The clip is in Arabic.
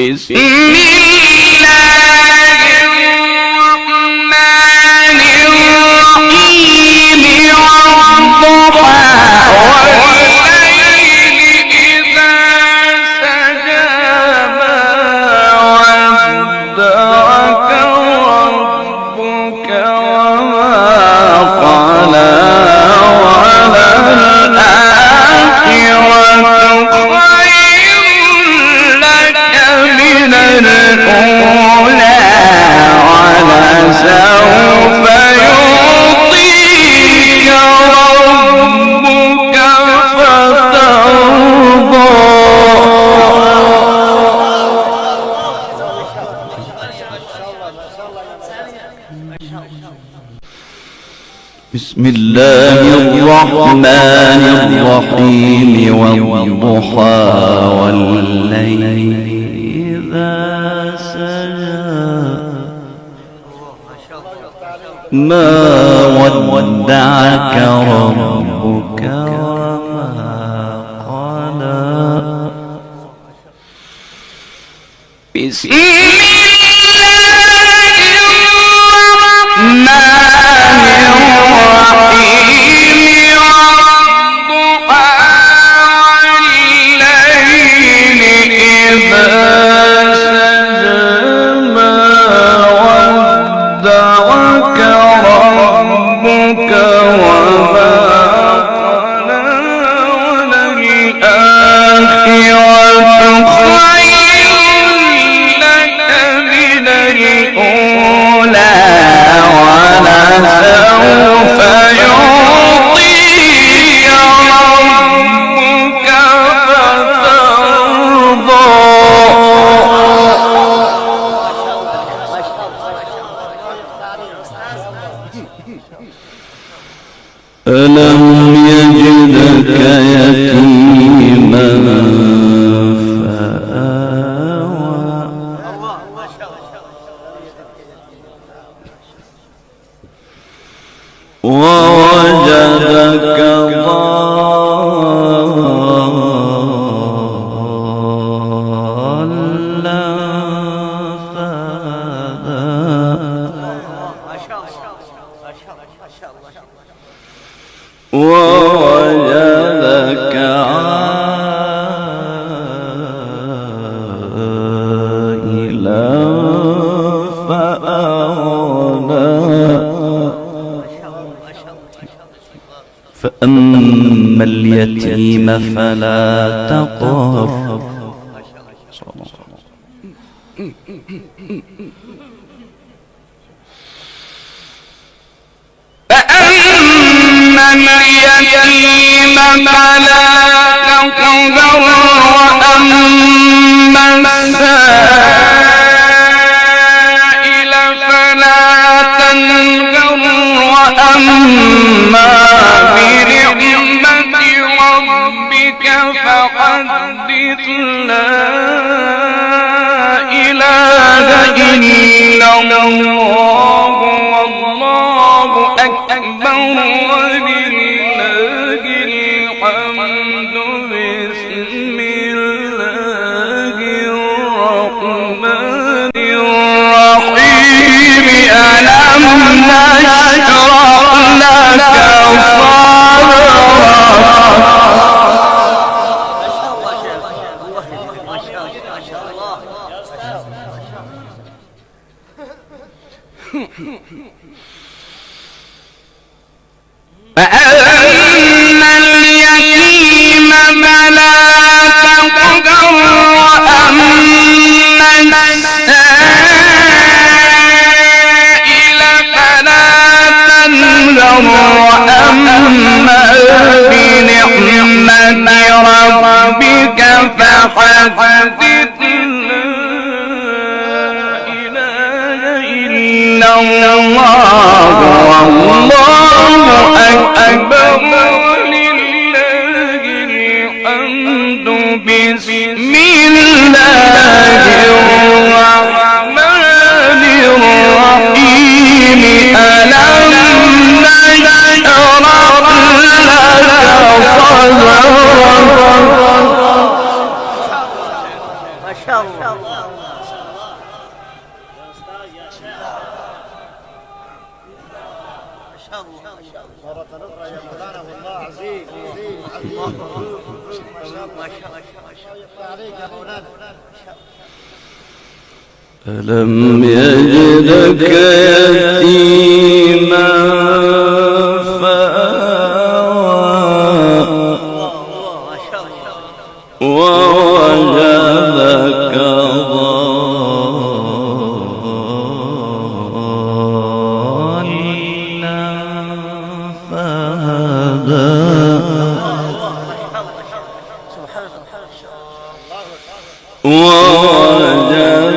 بسم الله الرحمن الرحيم والضحى والليل إذا سجى ما ودعك ربك وما قلى وللآخرة خير لك من الأولى ولسوف يعطيك ربك فترضى. بسم الله الرحمن الرحيم والضحى والليل إذا سجى ما ودعك ربك وما قلى. بسم ألم يجدك يتيما فآوى ووجدك ضالا فهدى ووجدك عائلا فأغنى فأما اليتيم فلا تقهر فأما اليتيم فلا تقهر وأما السائل فلا تنهر وأما بنعمة ربك فحدث لا إله إلا الله والله أكبر ولله الحمد. بسم الله الرحمن الرحيم ألم نشرح لك فأما اليتيم فلا تقهر وأما السائل فلا تنهر وأما بنعمة ربك فحدث لا إله إلا الله والله أكبر ولله الحمد. بسم الله الرحمن الرحيم ألم نشرح لك صدرك ما شاء الله. مرة أخرى يا مولانا والله عزيز عزيز ما شاء الله ما شاء الله عليك يا مولانا. ألم يجدك يتيما فآوى ووجدك ضالا فهدى ووجدك